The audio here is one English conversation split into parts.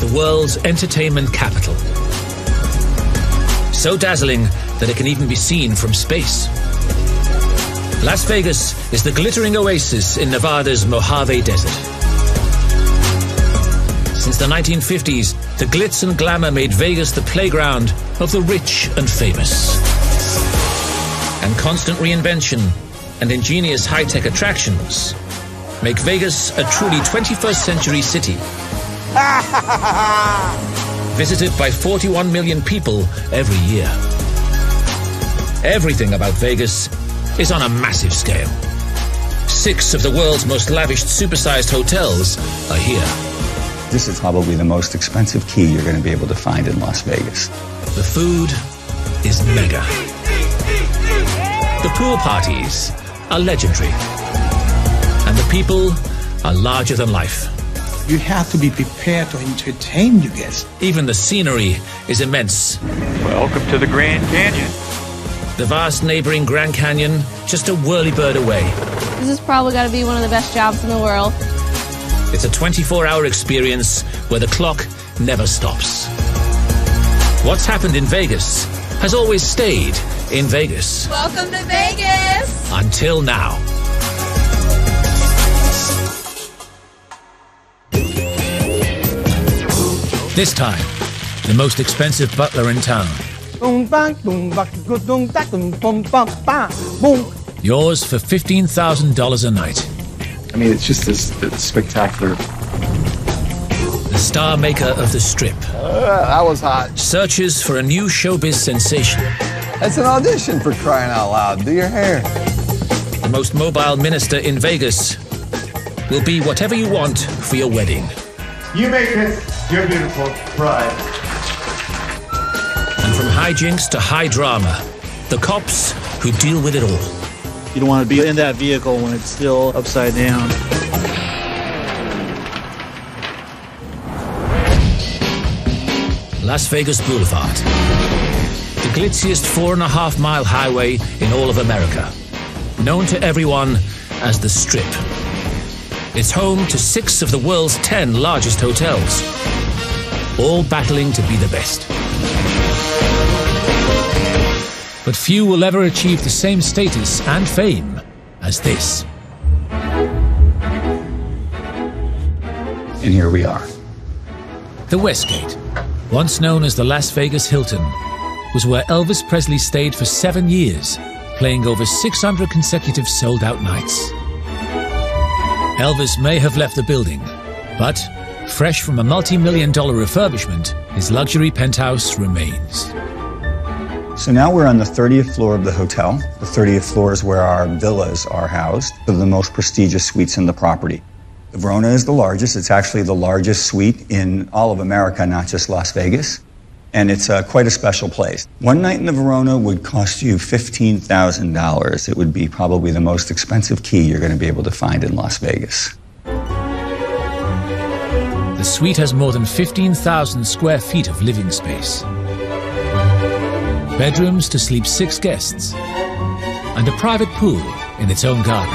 the world's entertainment capital. So dazzling that it can even be seen from space. Las Vegas is the glittering oasis in Nevada's Mojave Desert. Since the 1950s, the glitz and glamour made Vegas the playground of the rich and famous. And constant reinvention and ingenious high-tech attractions make Vegas a truly 21st century city. Visited by 41 million people every year. Everything about Vegas is on a massive scale. 6 of the world's most lavish supersized hotels are here. This is probably the most expensive key you're going to be able to find in Las Vegas. The food is mega. The pool parties are legendary. And the people are larger than life. You have to be prepared to entertain your guests. Even the scenery is immense. Welcome to the Grand Canyon. The vast neighboring Grand Canyon, just a whirly-bird away. This has probably got to be one of the best jobs in the world. It's a 24-hour experience where the clock never stops. What's happened in Vegas has always stayed in Vegas. Welcome to Vegas! Until now. This time, the most expensive butler in town. Yours for $15,000 a night. I mean, it's just this spectacular. The star maker of the Strip. That was hot. Searches for a new showbiz sensation. That's an audition, for crying out loud. Do your hair. The most mobile minister in Vegas will be whatever you want for your wedding. You make this your beautiful bride. And from hijinks to high drama, the cops who deal with it all. You don't want to be in that vehicle when it's still upside down. Las Vegas Boulevard. The glitziest 4.5-mile highway in all of America. Known to everyone as the Strip. It's home to 6 of the world's 10 largest hotels. All battling to be the best. But few will ever achieve the same status and fame as this. And here we are. The Westgate, once known as the Las Vegas Hilton, was where Elvis Presley stayed for 7 years, playing over 600 consecutive sold-out nights. Elvis may have left the building, but, fresh from a multi-million-dollar refurbishment, his luxury penthouse remains. So now we're on the 30th floor of the hotel. The 30th floor is where our villas are housed. They're the most prestigious suites in the property. The Verona is the largest. It's actually the largest suite in all of America, not just Las Vegas. And it's quite a special place. One night in the Verona would cost you $15,000. It would be probably the most expensive key you're going to be able to find in Las Vegas. The suite has more than 15,000 square feet of living space. Bedrooms to sleep 6 guests. And a private pool in its own garden.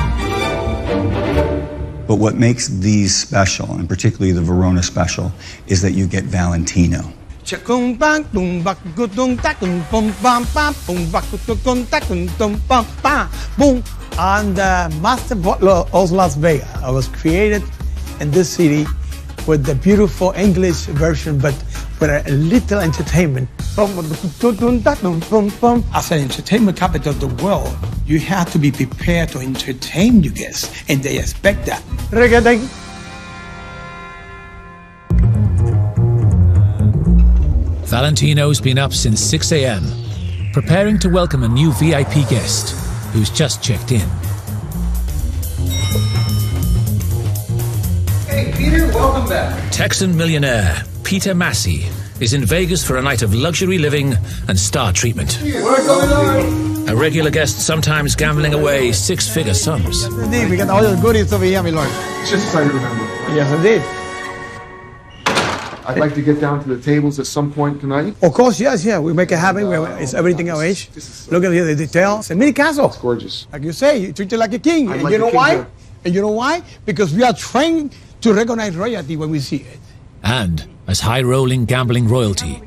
But what makes these special, and particularly the Verona special, is that you get Valentino. And Master Butler of Las Vegas. I was created in this city with the beautiful English version, but with a little entertainment. As an entertainment capital of the world, you have to be prepared to entertain your guests, and they expect that. Valentino's been up since 6 a.m., preparing to welcome a new VIP guest who's just checked in. Hey, Peter, welcome back. Texan millionaire Peter Massey is in Vegas for a night of luxury living and star treatment. What's going on? A regular guest sometimes gambling away 6-figure sums. Yes, indeed. We got all the goodies over here, my lord. Just so you remember. Yes, indeed. I'd like to get down to the tables at some point tonight. Of course, yes, yeah. We make it happen. It's everything arranged. Look at the details. It's a mini castle. It's gorgeous. Like you say, you treat it like a king. And like you know a king why? too. And you know why? Because we are trained to recognize royalty when we see it. And as high-rolling gambling royalty,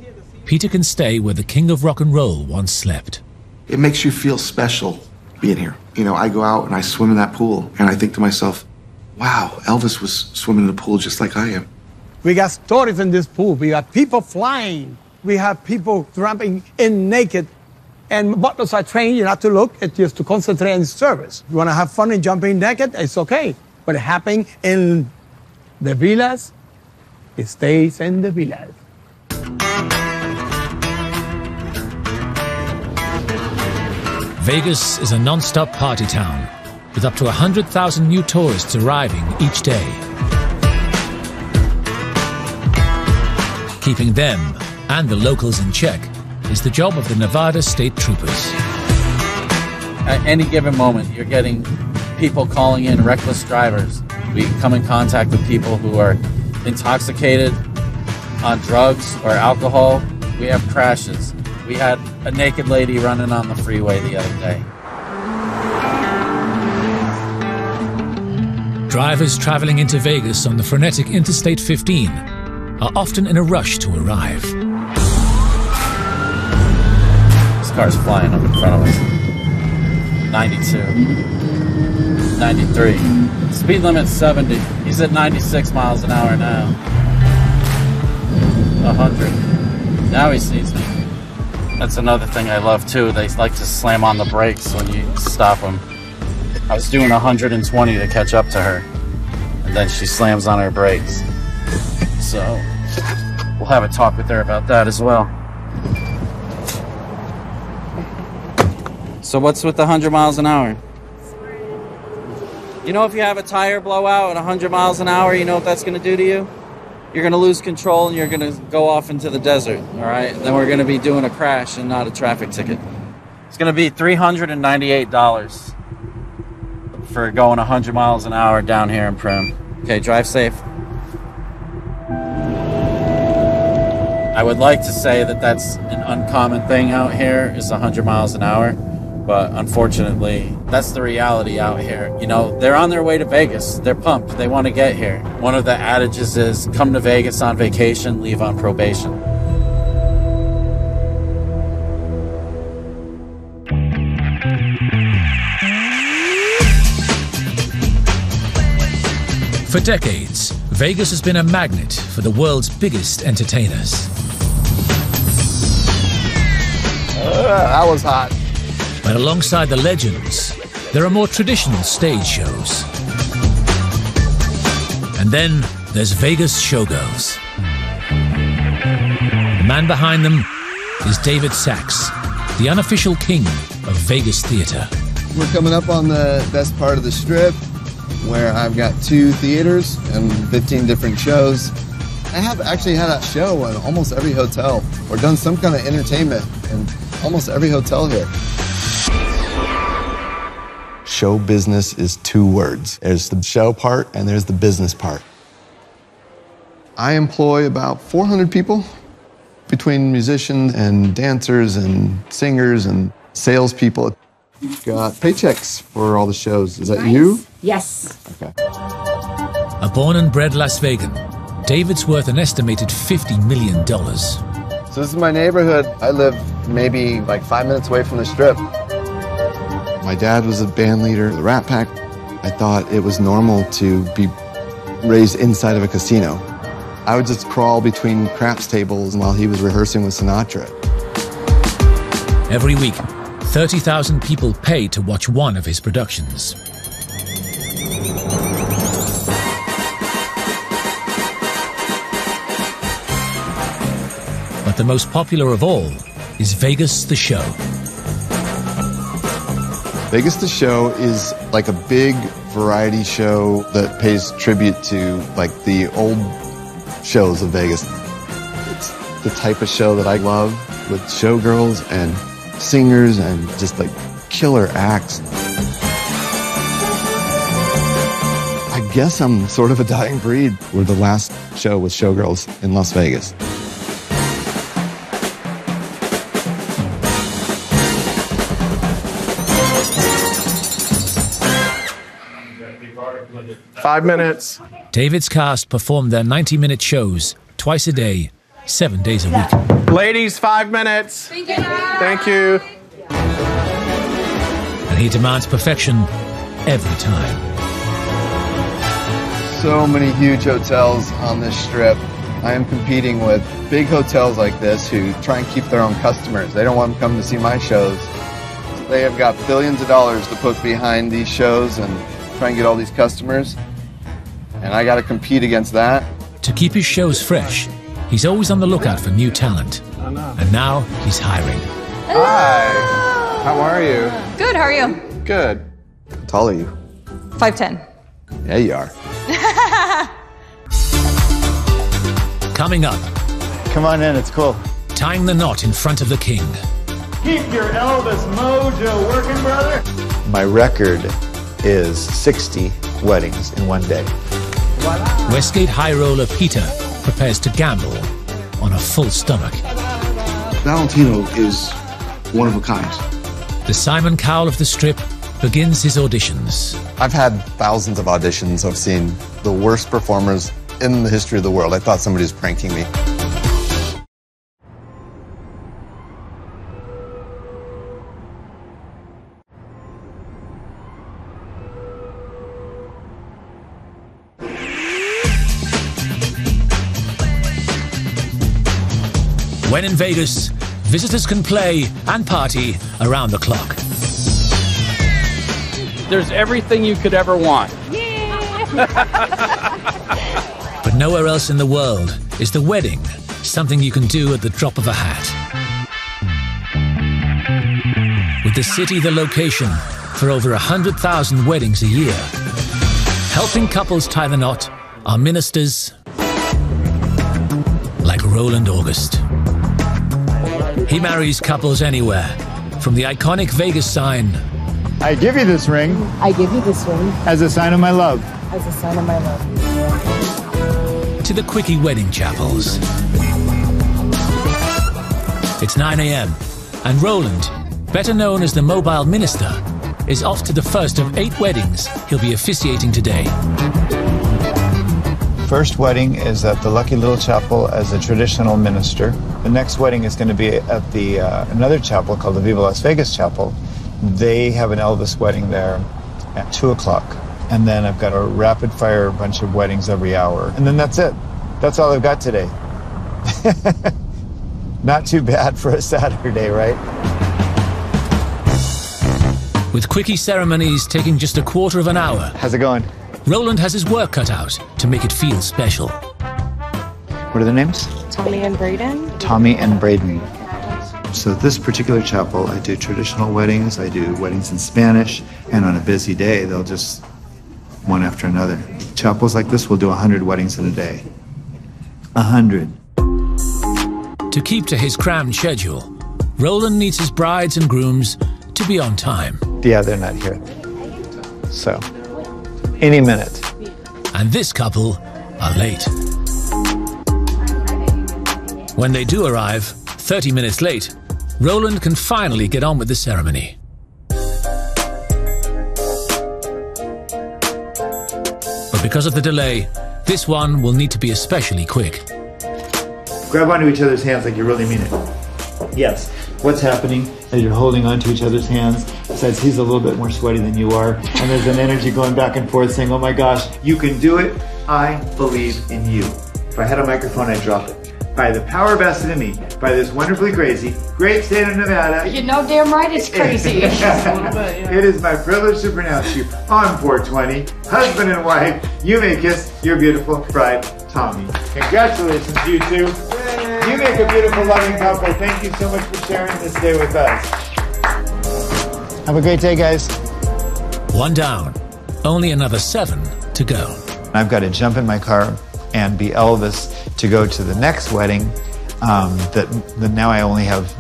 Peter can stay where the king of rock and roll once slept. It makes you feel special being here. You know, I go out and I swim in that pool, and I think to myself, wow, Elvis was swimming in the pool just like I am. We got stories in this pool. We got people flying. We have people jumping in naked. And butlers are trained, you not to look, it's just to concentrate on service. You want to have fun and jumping naked, it's okay. But it happening in the villas, it stays in the villas. Vegas is a non-stop party town, with up to 100,000 new tourists arriving each day. Keeping them and the locals in check is the job of the Nevada State Troopers. At any given moment, you're getting people calling in reckless drivers. We come in contact with people who are intoxicated on drugs or alcohol. We have crashes. We had a naked lady running on the freeway the other day. Drivers traveling into Vegas on the frenetic Interstate 15 are often in a rush to arrive. This car's flying up in front of us. 92. 93. Speed limit's 70. He's at 96 miles an hour now. 100. Now he sees me. That's another thing I love too. They like to slam on the brakes when you stop them. I was doing 120 to catch up to her, and then she slams on her brakes. So we'll have a talk with her about that as well. So what's with the 100 miles an hour? You know, if you have a tire blowout at 100 miles an hour, you know what that's going to do to you? You're going to lose control and you're going to go off into the desert, all right? And then we're going to be doing a crash and not a traffic ticket. It's going to be $398 for going 100 miles an hour down here in Prim. Okay, drive safe. I would like to say that that's an uncommon thing out here, is 100 miles an hour. But unfortunately, that's the reality out here. You know, they're on their way to Vegas. They're pumped. They want to get here. One of the adages is, come to Vegas on vacation, leave on probation. For decades, Vegas has been a magnet for the world's biggest entertainers. That was hot. But alongside the legends, there are more traditional stage shows. And then there's Vegas Showgirls. The man behind them is David Sachs, the unofficial king of Vegas theater. We're coming up on the best part of the Strip, where I've got 2 theaters and 15 different shows. I have actually had a show in almost every hotel, or done some kind of entertainment in almost every hotel here. Show business is 2 words. There's the show part and there's the business part. I employ about 400 people between musicians and dancers and singers and salespeople. Got paychecks for all the shows. Is that nice. You? Yes. Okay. A born and bred Las Vegan, David's worth an estimated $50 million. So this is my neighborhood. I live maybe like 5 minutes away from the Strip. My dad was a band leader of the Rat Pack. I thought it was normal to be raised inside of a casino. I would just crawl between craps tables while he was rehearsing with Sinatra. Every week, 30,000 people pay to watch one of his productions. But the most popular of all is Vegas the Show. Vegas the Show is like a big variety show that pays tribute to like the old shows of Vegas. It's the type of show that I love, with showgirls and singers and just like killer acts. I guess I'm sort of a dying breed. We're the last show with showgirls in Las Vegas. Five minutes. David's cast performed their 90-minute shows twice a day, 7 days a week. Ladies, 5 minutes. Thank you. And he demands perfection every time. So many huge hotels on this strip. I am competing with big hotels like this who try and keep their own customers. They don't want them coming to see my shows. They have got billions of dollars to put behind these shows and try and get all these customers. And I got to compete against that. To keep his shows fresh, he's always on the lookout for new talent. And now he's hiring. Hi. How are you? Good, how are you? Good. How tall are you? 5'10". Yeah, you are. Coming up, come on in, it's cool. Tying the knot in front of the king. Keep your Elvis mojo working, brother. My record is 60 weddings in one day. Westgate high roller Peter prepares to gamble on a full stomach. Valentino is one of a kind. The Simon Cowell of the Strip begins his auditions. I've had thousands of auditions. I've seen the worst performers in the history of the world. I thought somebody was pranking me. When in Vegas, visitors can play and party around the clock. There's everything you could ever want. But nowhere else in the world is the wedding something you can do at the drop of a hat. With the city the location for over 100,000 weddings a year, helping couples tie the knot are ministers like Roland August. He marries couples anywhere, from the iconic Vegas sign, I give you this ring. I give you this ring. As a sign of my love. As a sign of my love. to the quickie wedding chapels. It's 9 a.m. and Roland, better known as the Mobile Minister, is off to the first of 8 weddings he'll be officiating today. First wedding is at the Lucky Little Chapel as a traditional minister. The next wedding is going to be at the another chapel called the Viva Las Vegas Chapel. They have an Elvis wedding there at 2 o'clock. And then I've got a rapid fire bunch of weddings every hour. And then that's it. That's all I've got today. Not too bad for a Saturday, right? With quickie ceremonies taking just a quarter of an hour. How's it going? Roland has his work cut out to make it feel special. What are the names? Tommy and Braden. Tommy and Braden. So this particular chapel, I do traditional weddings, I do weddings in Spanish, and on a busy day, they'll just one after another. Chapels like this will do 100 weddings in a day. 100. To keep to his crammed schedule, Roland needs his brides and grooms to be on time. Yeah, they're not here. So, any minute. And this couple are late. When they do arrive, 30 minutes late, Roland can finally get on with the ceremony. But because of the delay, this one will need to be especially quick. Grab onto each other's hands like you really mean it. Yes. What's happening as you're holding onto each other's hands? Besides, he's a little bit more sweaty than you are, and there's an energy going back and forth saying, oh my gosh, you can do it. I believe in you. If I had a microphone, I'd drop it. By the power vested in me, by this wonderfully crazy, great state of Nevada. You know damn right it's crazy. It is my privilege to pronounce you on 420, husband and wife. You may kiss your beautiful bride, Tommy. Congratulations, you two. You make a beautiful, loving couple. Thank you so much for sharing this day with us. Have a great day, guys. One down, only another 7 to go. I've got to jump in my car and be Elvis to go to the next wedding. That now I only have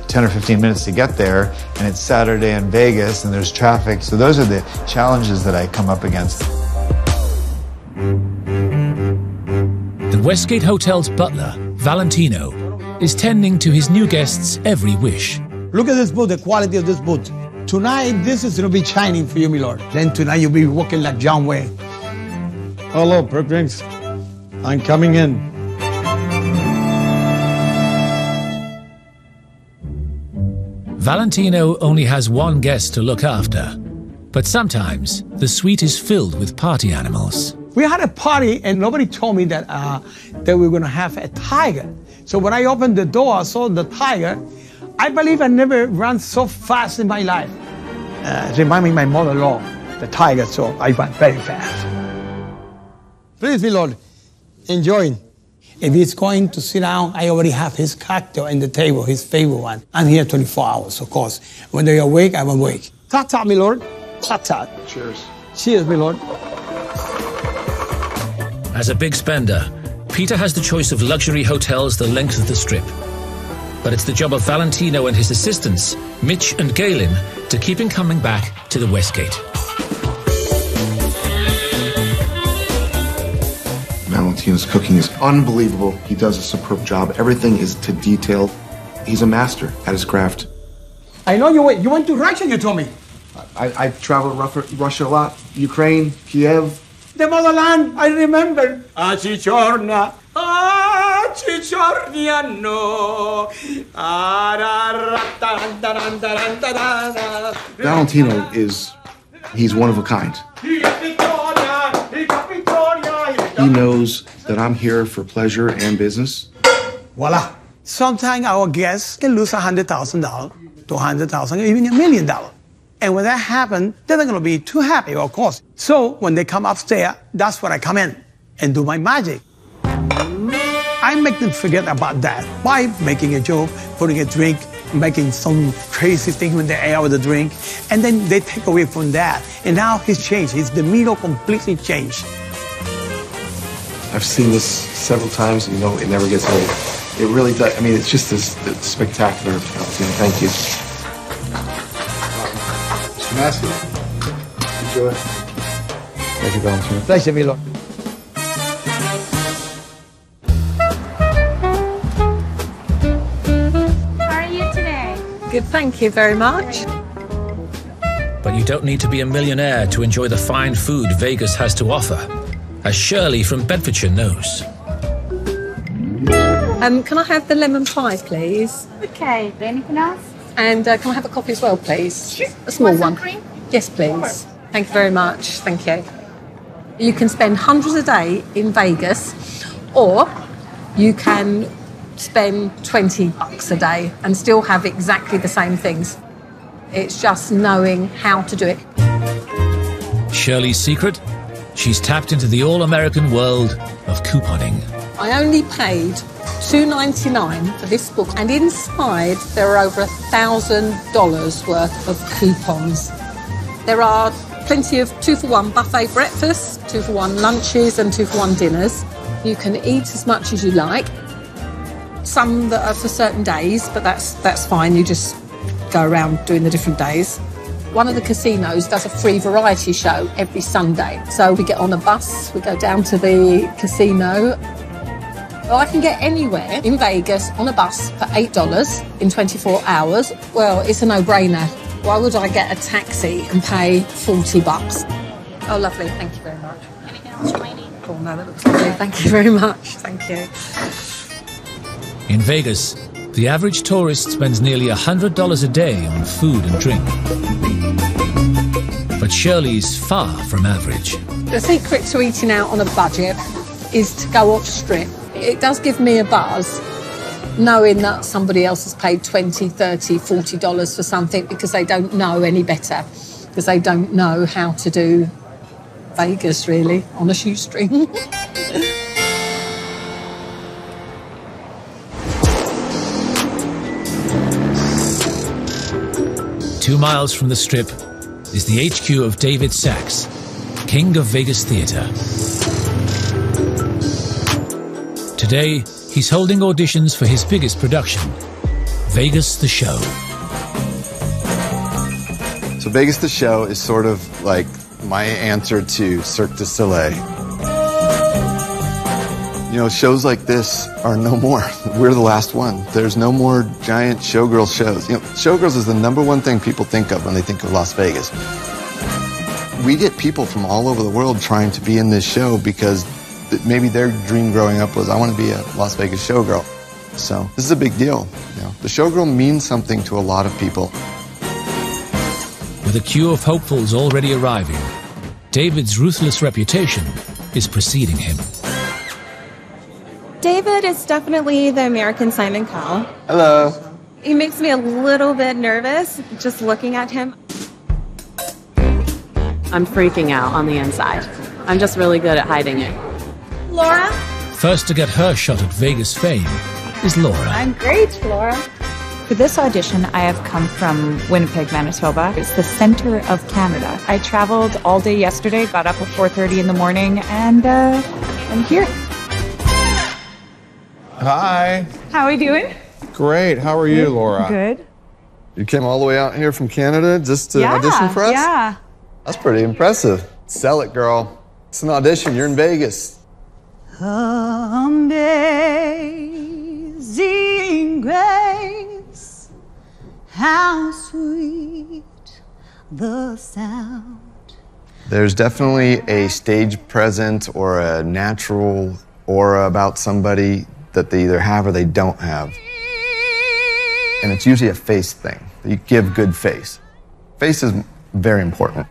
10 or 15 minutes to get there, and it's Saturday in Vegas, and there's traffic. So those are the challenges that I come up against. The Westgate Hotel's butler, Valentino, is tending to his new guests' every wish. Look at this boot, the quality of this boot. Tonight, this is going to be shining for you, my lord. Then tonight, you'll be walking like John Wayne. Hello, Perkins. I'm coming in. Valentino only has one guest to look after, but sometimes the suite is filled with party animals. We had a party and nobody told me that we were going to have a tiger. So when I opened the door, I saw the tiger. I believe I never ran so fast in my life. Remind me of my mother-in-law, the tiger, so I went very fast. Please, my Lord, enjoy. If he's going to sit down, I already have his cocktail on the table, his favorite one. I'm here 24 hours, of course. When they're awake, I'm awake. Ta-ta, my Lord. Ta-ta. Cheers. Cheers, my Lord. As a big spender, Peter has the choice of luxury hotels the length of the Strip. But it's the job of Valentino and his assistants, Mitch and Galen, to keep him coming back to the Westgate. Valentino's cooking is unbelievable. He does a superb job. Everything is to detail. He's a master at his craft. I know you went to Russia, you told me. I traveled Russia a lot. Ukraine, Kiev. The motherland, I remember. Achichorna, Achichorniano. Valentino he's one of a kind. He knows that I'm here for pleasure and business. Voila. Sometimes our guests can lose $100,000, $200,000, even $1 million. And when that happens, they're not going to be too happy, of course. So when they come upstairs, that's when I come in and do my magic. I make them forget about that by making a joke, putting a drink, making some crazy thing with the air with the drink, and then they take away from that. And now he's changed. His demeanor completely changed. I've seen this several times, and it never gets old. It really does. I mean, it's just this spectacular. Thank you. Mr. Massey, enjoy. Thank you, Valentino. Pleasure, my Lord. How are you today? Good, thank you very much. But you don't need to be a millionaire to enjoy the fine food Vegas has to offer, as Shirley from Bedfordshire knows. Can I have the lemon pie, please? Okay, anything else? And can I have a coffee as well, please? Sure. A small one. Cream? Yes, please. Thank you very much. Thank you. You can spend hundreds a day in Vegas, or you can spend $20 a day and still have exactly the same things. It's just knowing how to do it. Shirley's secret? She's tapped into the all-American world of couponing. I only paid $2.99 for this book, and inside there are over $1,000 worth of coupons. There are plenty of 2-for-1 buffet breakfasts, 2-for-1 lunches and 2-for-1 dinners. You can eat as much as you like. Some that are for certain days, but that's fine. You just go around doing the different days. One of the casinos does a free variety show every Sunday. So we get on a bus, we go down to the casino. Well, I can get anywhere in Vegas on a bus for $8 in 24 hours. Well, it's a no-brainer. Why would I get a taxi and pay $40? Oh, lovely. Thank you very much. Anything else you might need? Oh, no, that looks lovely. Thank you very much. Thank you. In Vegas, the average tourist spends nearly $100 a day on food and drink. But Shirley's far from average. The secret to eating out on a budget is to go off strip. It does give me a buzz knowing that somebody else has paid $20, $30, $40 for something because they don't know any better, because they don't know how to do Vegas, really, on a shoestring. 2 miles from the Strip is the HQ of David Sachs, King of Vegas Theatre. Today, he's holding auditions for his biggest production, Vegas the Show. So Vegas the Show is sort of like my answer to Cirque du Soleil. You know, shows like this are no more. We're the last one. There's no more giant showgirl shows. You know, showgirls is the #1 thing people think of when they think of Las Vegas. We get people from all over the world trying to be in this show because maybe their dream growing up was, I want to be a Las Vegas showgirl. So this is a big deal. You know, the showgirl means something to a lot of people. With a queue of hopefuls already arriving, David's ruthless reputation is preceding him. David is definitely the American Simon Cowell. Hello. He makes me a little bit nervous just looking at him. I'm freaking out on the inside. I'm just really good at hiding it. Laura? First to get her shot at Vegas fame is Laura. I'm great, Laura. For this audition, I have come from Winnipeg, Manitoba. It's the center of Canada. I traveled all day yesterday, got up at 4:30 in the morning, and I'm here. Hi. How are we doing? Great. How are you, Laura? Good. You came all the way out here from Canada just to audition for us? Yeah. That's pretty impressive. Sell it, girl. It's an audition. You're in Vegas. Amazing grace, how sweet the sound. There's definitely a stage presence or a natural aura about somebody that they either have or they don't have. And it's usually a face thing. You give good face. Face is very important.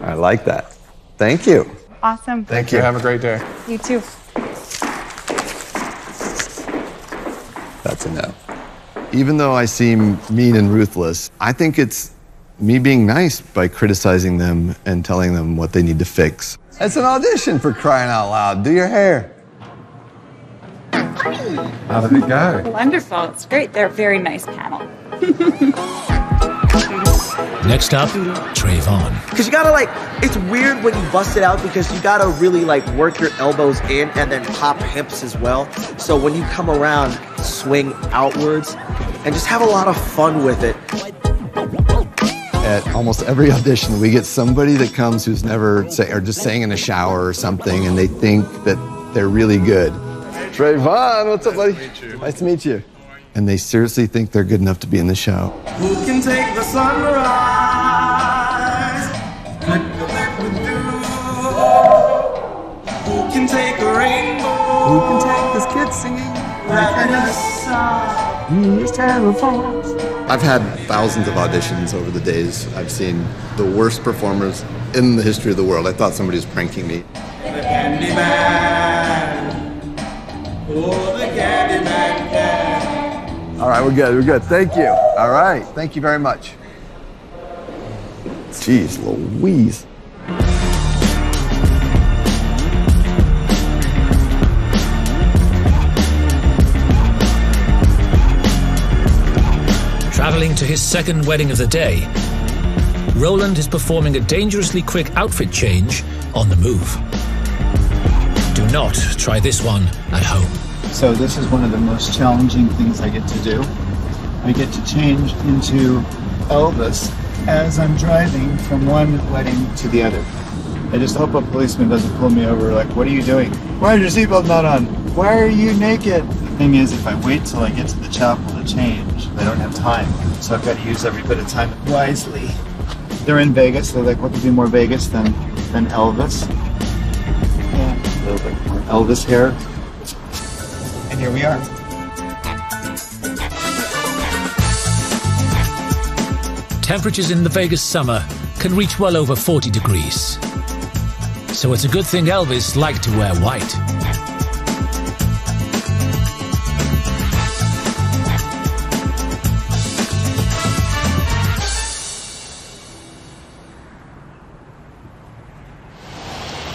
I like that. Thank you. Awesome. Thank you. Have a great day. You too. That's a no. Even though I seem mean and ruthless, I think it's me being nice by criticizing them and telling them what they need to fix. It's an audition, for crying out loud. Do your hair. How did it go? Wonderful. It's great. They're a very nice panel. Next up, Trayvon. Because you gotta it's weird when you bust it out because you gotta really work your elbows in and then pop hips as well. So when you come around, swing outwards and just have a lot of fun with it. At almost every audition, we get somebody that comes who's never or just sang in a shower or something, and they think that they're really good. Trayvon, what's up, buddy? Nice to meet you. And they seriously think they're good enough to be in the show. Who can take the sunrise? Who can take a rainbow? Who can take this kid singing? I've had thousands of auditions over the days. I've seen the worst performers in the history of the world. I thought somebody was pranking me. The Candyman. Oh, the Candyman can. All right, we're good. Thank you. All right, thank you very much. Jeez Louise. Traveling to his second wedding of the day, Roland is performing a dangerously quick outfit change on the move. Do not try this one at home. So this is one of the most challenging things I get to do. I get to change into Elvis as I'm driving from one wedding to the other. I just hope a policeman doesn't pull me over what are you doing? Why is your seatbelt not on? Why are you naked? The thing is, if I wait till I get to the chapel to change, I don't have time. So I've got to use every bit of time wisely. They're in Vegas. They're what could be more Vegas than Elvis? Yeah, a little bit more Elvis hair. And here we are. Temperatures in the Vegas summer can reach well over 40 degrees. So it's a good thing Elvis liked to wear white.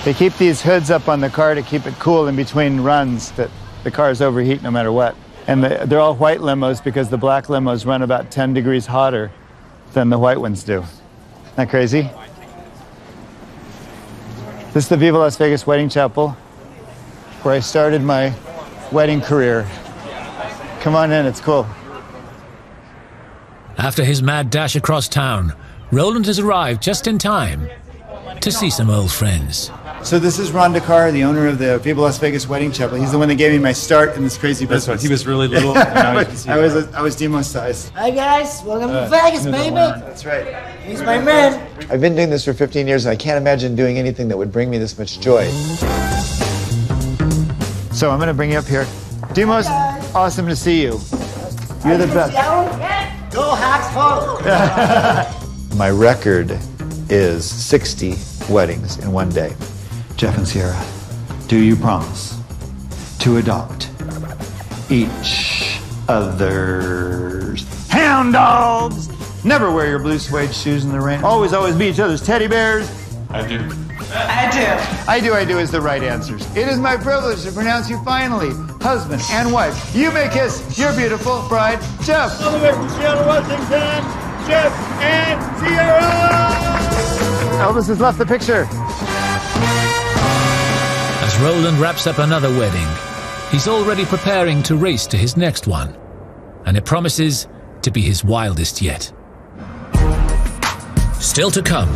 They keep these hoods up on the car to keep it cool in between runs, that the cars overheat no matter what. And they're all white limos because the black limos run about 10 degrees hotter than the white ones do. Isn't that crazy? This is the Viva Las Vegas Wedding Chapel, where I started my wedding career. Come on in, it's cool. After his mad dash across town, Roland has arrived just in time to see some old friends. So this is Ron DeCar, the owner of the Viva Las Vegas Wedding Chapel. He's the one that gave me my start in this crazy business. That's right. He was really little. I was Demo size. Hi guys, welcome to Vegas, baby. That's right. He's my man. I've been doing this for 15 years, and I can't imagine doing anything that would bring me this much joy. So I'm going to bring you up here. Demos, Awesome to see you. You're the best. Go Hawks, go! My record is 60 weddings in one day. Jeff and Sierra, do you promise to adopt each other's hound dogs? Never wear your blue suede shoes in the rain. Always be each other's teddy bears. I do. I do is the right answers. It is my privilege to pronounce you finally husband and wife. You may kiss your beautiful bride, Jeff. All the way from Seattle, Washington, Jeff and Sierra! Elvis has left the picture. As Roland wraps up another wedding, he's already preparing to race to his next one. And it promises to be his wildest yet. Still to come,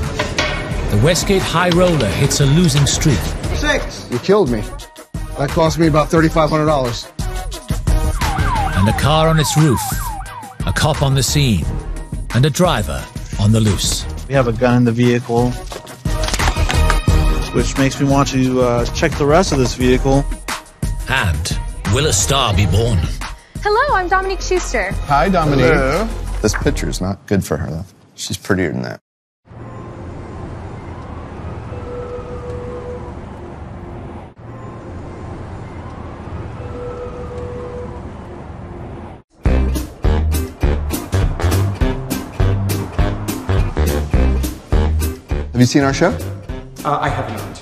the Westgate High Roller hits a losing streak. 6. You killed me. That cost me about $3,500. And a car on its roof, a cop on the scene, and a driver on the loose. We have a gun in the vehicle, which makes me want to check the rest of this vehicle. And will a star be born? Hello, I'm Dominique Schuster. Hi, Dominique. Hello. This picture's not good for her, though. She's prettier than that. Have you seen our show? I have not.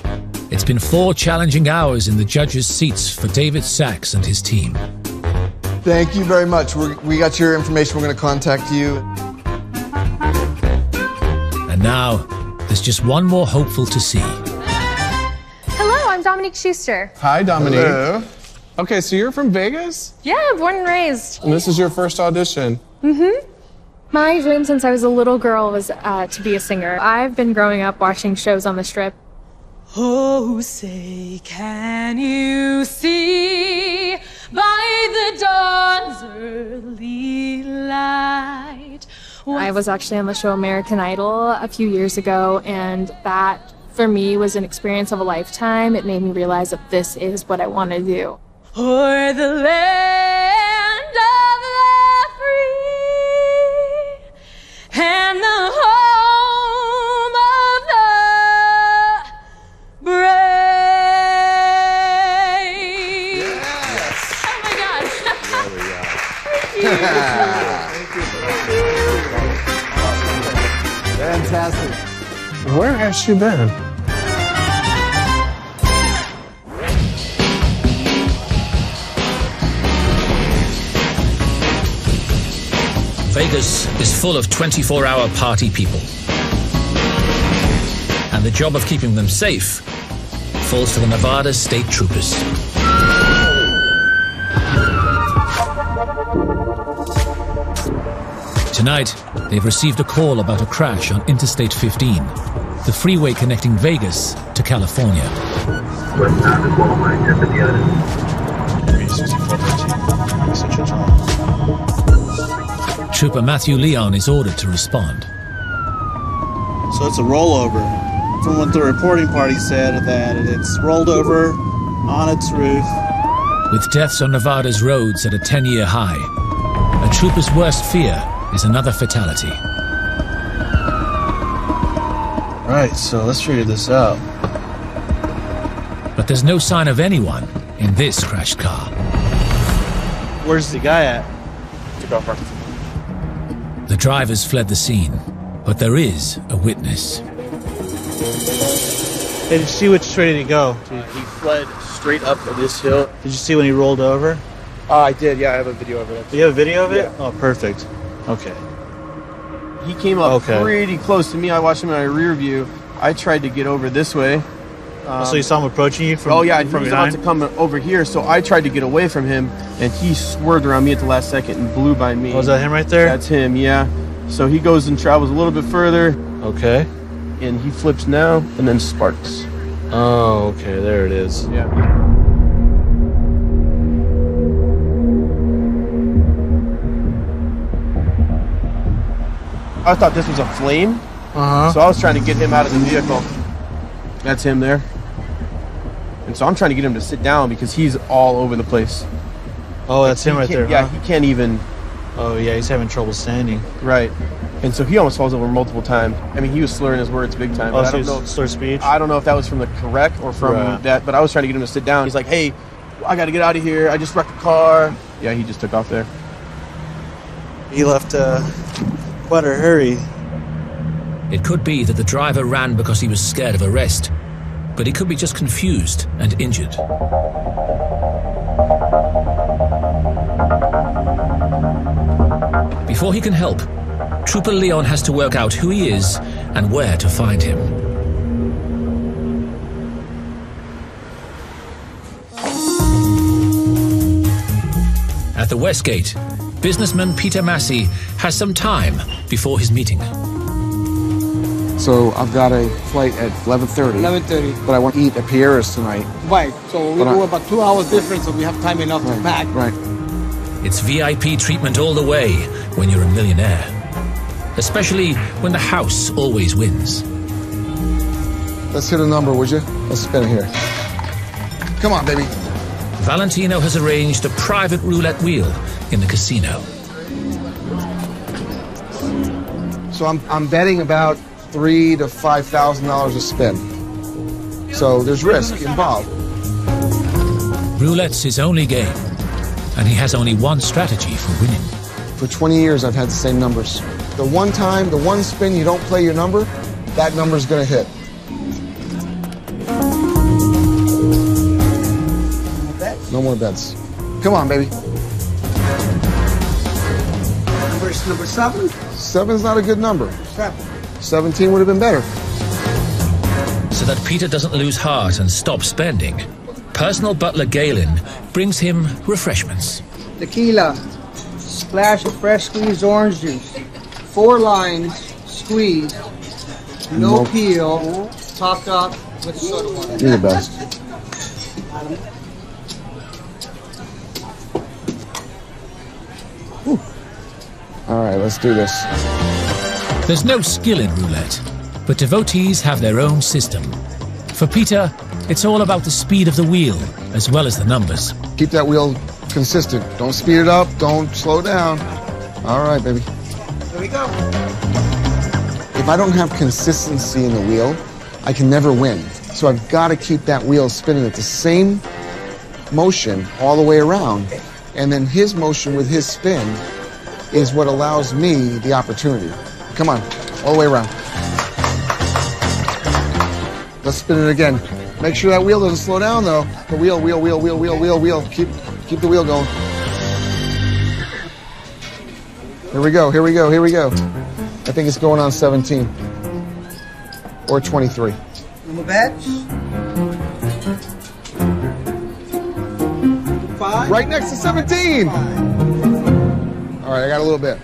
It's been 4 challenging hours in the judges' seats for David Sachs and his team. Thank you very much. We got your information. We're going to contact you. And now, there's just one more hopeful to see. Hello, I'm Dominique Schuster. Hi, Dominique. Hello. Okay, so you're from Vegas? Yeah, born and raised. And this is your first audition? Mm-hmm. My dream since I was a little girl was to be a singer. I've been growing up watching shows on the Strip. Oh, say, can you see by the dawn's early light? I was actually on the show American Idol a few years ago, and that, for me, was an experience of a lifetime. It made me realize that this is what I want to do. O'er the land of the free and the home of the brave. Yes. Oh my gosh. There we go. Thank you. Fantastic. Where has she been? Vegas is full of 24-hour party people. And the job of keeping them safe falls to the Nevada State Troopers. Tonight, they've received a call about a crash on Interstate 15, the freeway connecting Vegas to California. Trooper Matthew Leon is ordered to respond. So it's a rollover. From what the reporting party said, that it's rolled over on its roof. With deaths on Nevada's roads at a 10-year high, a trooper's worst fear is another fatality. Right, so let's figure this out. But there's no sign of anyone in this crashed car. Where's the guy at? The drivers fled the scene, but there is a witness. Hey, did you see which way did he go? He fled straight up this hill. Did you see when he rolled over? I did, yeah, I have a video of it. Do you have a video of it? Yeah. Oh, perfect. Okay. He came up pretty close to me. I watched him in my rear view. I tried to get over this way. So you saw him approaching you from Oh yeah, he from was behind? about to come over here, so I tried to get away from him, and he swerved around me at the last second and blew by me. Oh, is that him right there? That's him, yeah. So he goes and travels a little bit further. Okay. And he flips now, and then sparks. Oh, okay, there it is. Yeah. I thought this was a flame, so I was trying to get him out of the vehicle. That's him there. And so I'm trying to get him to sit down because he's all over the place. Oh, that's him right there. Yeah, huh? he can't even. Oh, yeah, he's having trouble standing. Right. And so he almost falls over multiple times. I mean, he was slurring his words big time. Oh, But so I don't know. slur speech? I don't know if that was from the correct or from Right. that. But I was trying to get him to sit down. He's like, "Hey, I got to get out of here. I just wrecked the car." Yeah, he just took off there. He left quite a hurry. It could be that the driver ran because he was scared of arrest, but he could be just confused and injured. Before he can help, Trooper Leon has to work out who he is and where to find him. At the Westgate, businessman Peter Massey has some time before his meeting. So I've got a flight at 11:30. 11:30. But I want to eat at Pierre's tonight. Right. So we But go about 2 hours difference, so we have time enough to pack. Right. It's VIP treatment all the way when you're a millionaire, especially when the house always wins. Let's hit a number, would you? Let's spin it here. Come on, baby. Valentino has arranged a private roulette wheel in the casino. So I'm betting about $3,000 to $5,000 a spin. So there's risk involved. Roulette's his only game, and he has only one strategy for winning. For 20 years, I've had the same numbers. The one time, the one spin you don't play your number, that number's gonna hit. No more bets. Come on, baby. Number 7? 7's not a good number. 7. 17 would have been better. So that Peter doesn't lose heart and stop spending, personal butler Galen brings him refreshments. Tequila, splash of fresh squeezed orange juice, 4 limes squeezed, no Nope. peel, topped up with soda water. You're the best. Whew. All right, let's do this. There's no skill in roulette, but devotees have their own system. For Peter, it's all about the speed of the wheel, as well as the numbers. Keep that wheel consistent. Don't speed it up. Don't slow down. All right, baby. Here we go. If I don't have consistency in the wheel, I can never win. So I've got to keep that wheel spinning at the same motion all the way around. And then his motion with his spin is what allows me the opportunity. Come on, all the way around. Let's spin it again. Make sure that wheel doesn't slow down, though. The wheel. Keep the wheel going. Here we go. I think it's going on 17 or 23. Number bets? 5? Right next to 17. All right, I got a little bit.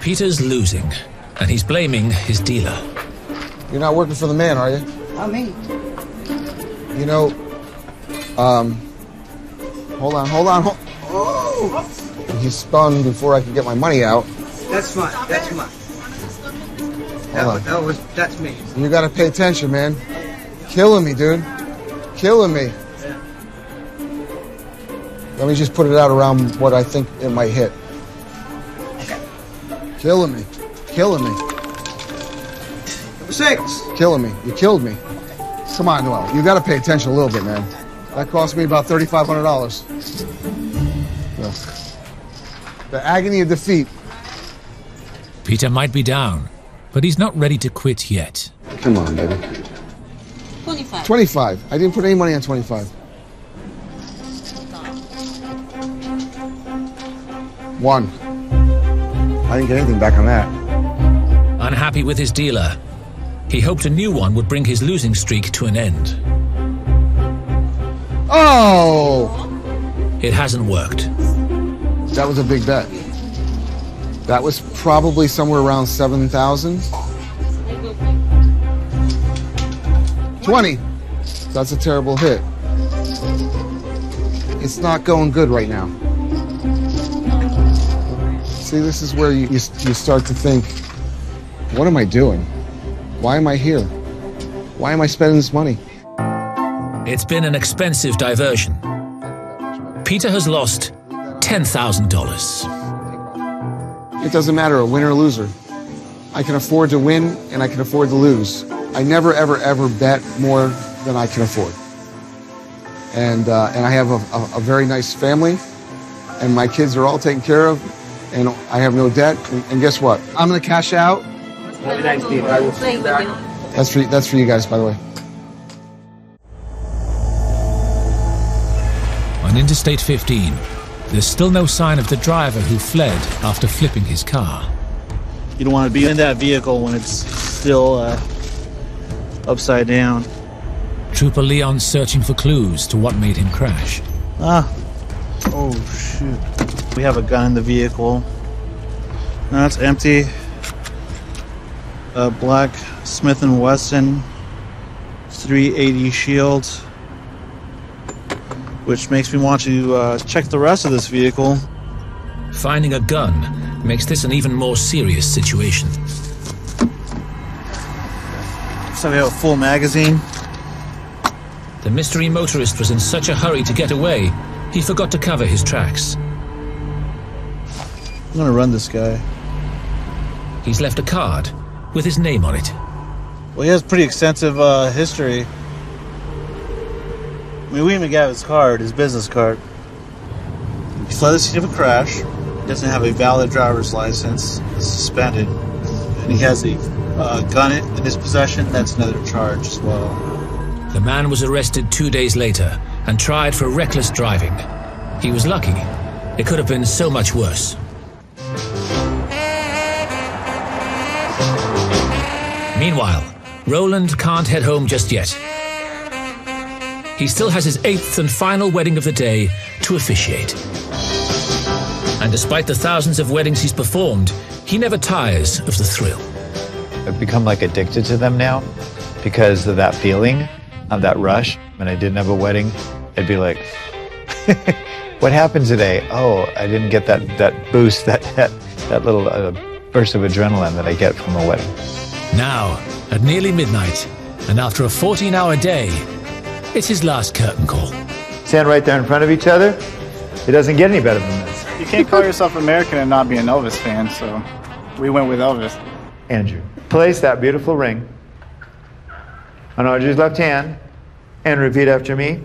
Peter's losing, and he's blaming his dealer. You're not working for the man, are you? Not me. You know, hold on. Oh! He spun before I could get my money out. That's mine. That's me. You got to pay attention, man. Killing me, dude. Killing me. Let me just put it out around what I think it might hit. Killing me. Number 6. Killing me. You killed me. Come on, Noel. You got to pay attention a little bit, man. That cost me about $3,500. The agony of defeat. Peter might be down, but he's not ready to quit yet. Come on, baby. 25. 25. I didn't put any money on 25. 1. I didn't get anything back on that. Unhappy with his dealer, he hoped a new one would bring his losing streak to an end. Oh! It hasn't worked. That was a big bet. That was probably somewhere around 7,000. 20. That's a terrible hit. It's not going good right now. See, this is where you start to think, what am I doing? Why am I here? Why am I spending this money? It's been an expensive diversion. Peter has lost $10,000. It doesn't matter, a winner or loser. I can afford to win and I can afford to lose. I never, ever, ever bet more than I can afford. And I have a very nice family, and my kids are all taken care of, and I have no debt. And guess what? I'm going to cash out. Have a nice day. I will see you back. That's for you guys, by the way. On Interstate 15, there's still no sign of the driver who fled after flipping his car. You don't want to be in that vehicle when it's still upside down. Trooper Leon's searching for clues to what made him crash. Oh shoot. We have a gun in the vehicle. No, it's empty. A black Smith & Wesson 380 shield, which makes me want to check the rest of this vehicle. Finding a gun makes this an even more serious situation. So we have a full magazine. The mystery motorist was in such a hurry to get away, he forgot to cover his tracks. I'm gonna run this guy. He's left a card with his name on it. Well, he has pretty extensive history. I mean, we even got his card, his business card. He fled the scene of a crash. He doesn't have a valid driver's license. He's suspended. And he has a gun in his possession. That's another charge as well. The man was arrested 2 days later and tried for reckless driving. He was lucky. It could have been so much worse. Meanwhile, Roland can't head home just yet. He still has his 8th and final wedding of the day to officiate. And despite the thousands of weddings he's performed, he never tires of the thrill. I've become like addicted to them now because of that feeling, of that rush. When I didn't have a wedding, I'd be like, what happened today? Oh, I didn't get that boost, that little burst of adrenaline that I get from a wedding. Now, at nearly midnight, and after a 14-hour day, it's his last curtain call. Stand right there in front of each other. It doesn't get any better than this. You can't call yourself American and not be an Elvis fan, so we went with Elvis. Andrew, place that beautiful ring on Audrey's left hand and repeat after me.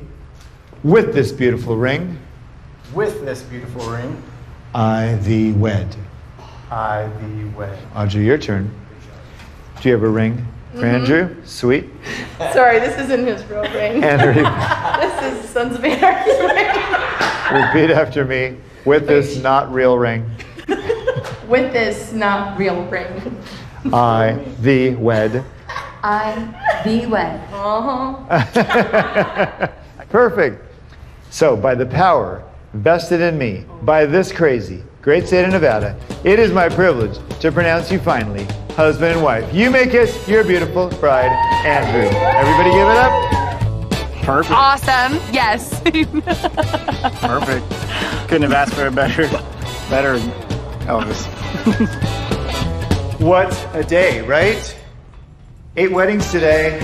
With this beautiful ring, With this beautiful ring, I thee wed. I thee wed. Audrey, your turn. Do you have a ring for Andrew? Sweet. Sorry, this isn't his real ring. Andrew. This is Sons of Anarchy's ring. Repeat after me. With this not real ring, With this not real ring, I thee wed. I thee wed. Perfect. So, by the power vested in me by this crazy, great state of Nevada, it is my privilege to pronounce you finally husband and wife. You may kiss your beautiful bride, Andrew. Everybody give it up. Perfect. Awesome. Yes. Perfect. Couldn't have asked for a better Elvis. What a day, right? 8 weddings today.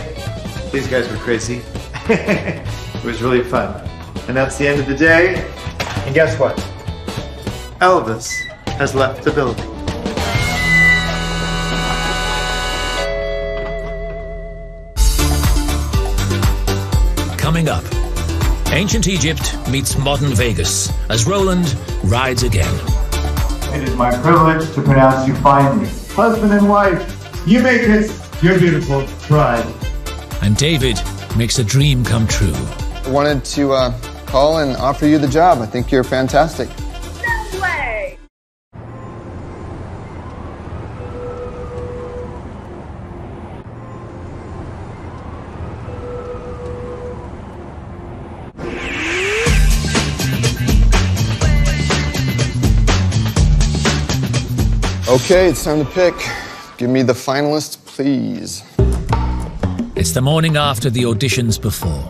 These guys were crazy. It was really fun. And that's the end of the day. And guess what? Elvis has left the building. Coming up, ancient Egypt meets modern Vegas as Roland rides again. It is my privilege to pronounce you finally husband and wife. You may kiss your beautiful bride. And David makes a dream come true. I wanted to call and offer you the job. I think you're fantastic. No way. Okay, it's time to pick. Give me the finalists, please. It's the morning after the auditions before.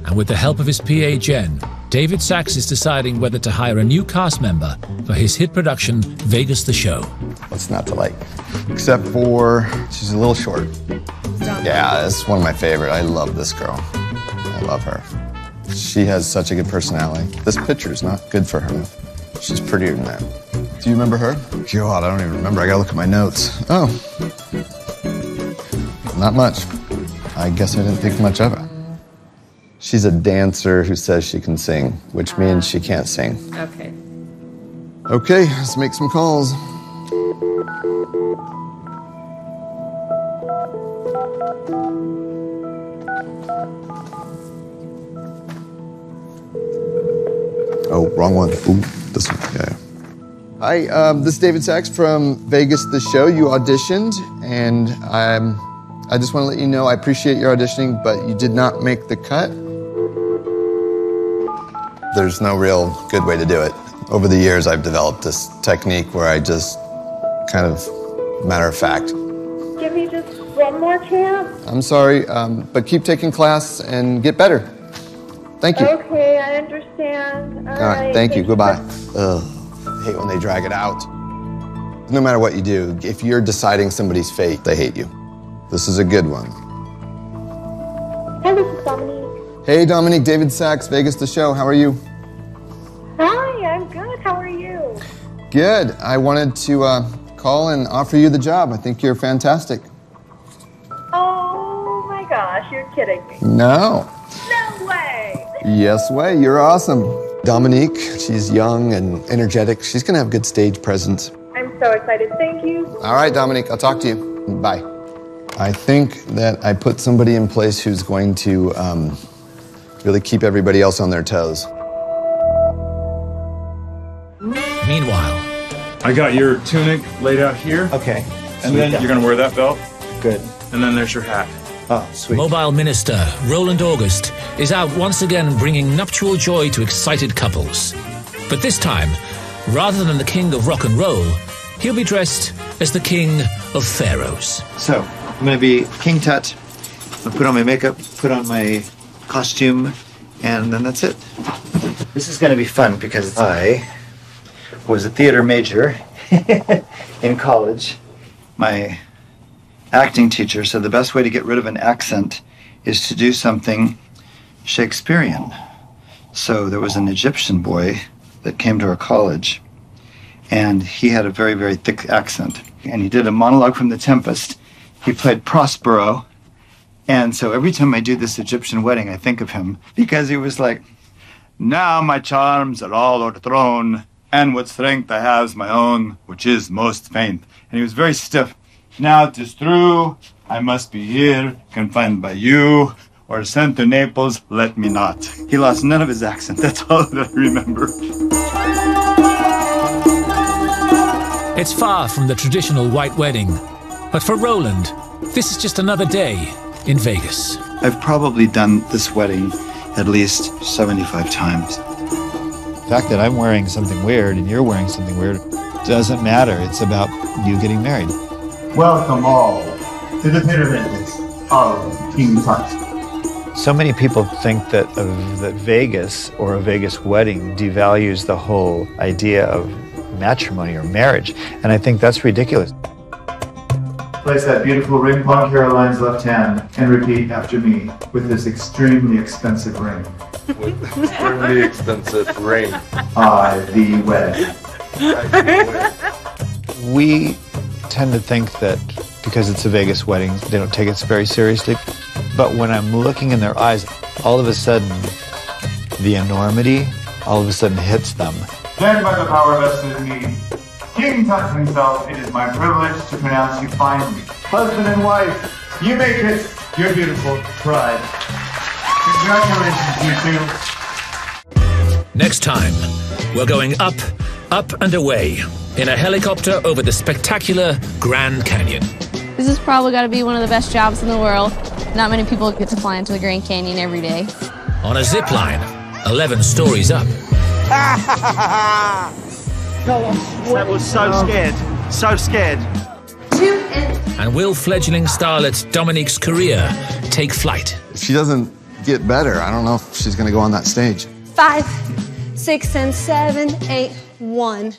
And with the help of his PA Jen, David Sachs is deciding whether to hire a new cast member for his hit production, Vegas the Show. What's not to like? Except for she's a little short. Yeah, it's one of my favorite. I love this girl. I love her. She has such a good personality. This picture's not good for her. She's prettier than that. Do you remember her? God, I don't even remember. I gotta look at my notes. Oh. Not much. I guess I didn't think much of her. She's a dancer who says she can sing, which means she can't sing. Okay. Okay, let's make some calls. Oh, wrong one. Ooh, this one. Yeah. Hi, this is David Sachs from Vegas, the show. You auditioned, and I just want to let you know I appreciate your auditioning, but you did not make the cut. There's no real good way to do it. Over the years, I've developed this technique where I just kind of matter of fact. Give me just one more chance. I'm sorry, but keep taking class and get better. Thank you. Okay, I understand. All right, Thank you. Goodbye. Ugh, I hate when they drag it out. No matter what you do, if you're deciding somebody's fate, they hate you. This is a good one. Hi, this is Dominique. Hey, Dominique, David Sachs, Vegas, the show. How are you? Hi, I'm good. How are you? Good. I wanted to call and offer you the job. I think you're fantastic. Oh my gosh, you're kidding me. No. No way. Yes way. You're awesome. Dominique, she's young and energetic. She's going to have good stage presence. I'm so excited. Thank you. All right, Dominique, I'll talk to you. Bye. I think that I put somebody in place who's going to really keep everybody else on their toes. Meanwhile, I got your tunic laid out here. Okay. And then you're going to wear that belt. Good. And then there's your hat. Oh, sweet. Mobile Minister Roland August is out once again bringing nuptial joy to excited couples. But this time, rather than the king of rock and roll, he'll be dressed as the king of pharaohs. So, I'm going to be King Tut. I'm going to put on my makeup, put on my costume, and then that's it. This is going to be fun because I was a theater major in college. My acting teacher said the best way to get rid of an accent is to do something Shakespearean. So there was an Egyptian boy that came to our college, and he had a very, very thick accent. And he did a monologue from The Tempest. He played Prospero. And so every time I do this Egyptian wedding, I think of him, because he was like, "Now my charms are all o'erthrown, and what strength I have my own, which is most faint." And he was very stiff. "Now 'tis true, I must be here, confined by you, or sent to Naples, let me not." He lost none of his accent. That's all that I remember. It's far from the traditional white wedding, but for Roland, this is just another day in Vegas. I've probably done this wedding at least 75 times. The fact that I'm wearing something weird and you're wearing something weird doesn't matter. It's about you getting married. Welcome all to the pyramids of King Tut. So many people think that Vegas or a Vegas wedding devalues the whole idea of matrimony or marriage, and I think that's ridiculous. Place that beautiful ring upon Caroline's left hand and repeat after me with this extremely expensive ring. With an extremely expensive ring. I thee wed. We tend to think that because it's a Vegas wedding, they don't take it very seriously. But when I'm looking in their eyes, all of a sudden, the enormity all of a sudden hits them. Then by the power vested in me, King Tut himself, it is my privilege to pronounce you finally husband and wife. You make it your beautiful bride. Congratulations, you two. Next time, we're going up, up and away in a helicopter over the spectacular Grand Canyon. This has probably got to be one of the best jobs in the world. Not many people get to fly into the Grand Canyon every day. On a zip line, 11 stories up. That was so scared. So scared. And will fledgling starlet Dominique's career take flight? If she doesn't get better, I don't know if she's going to go on that stage. 5, 6, and 7, 8, 1.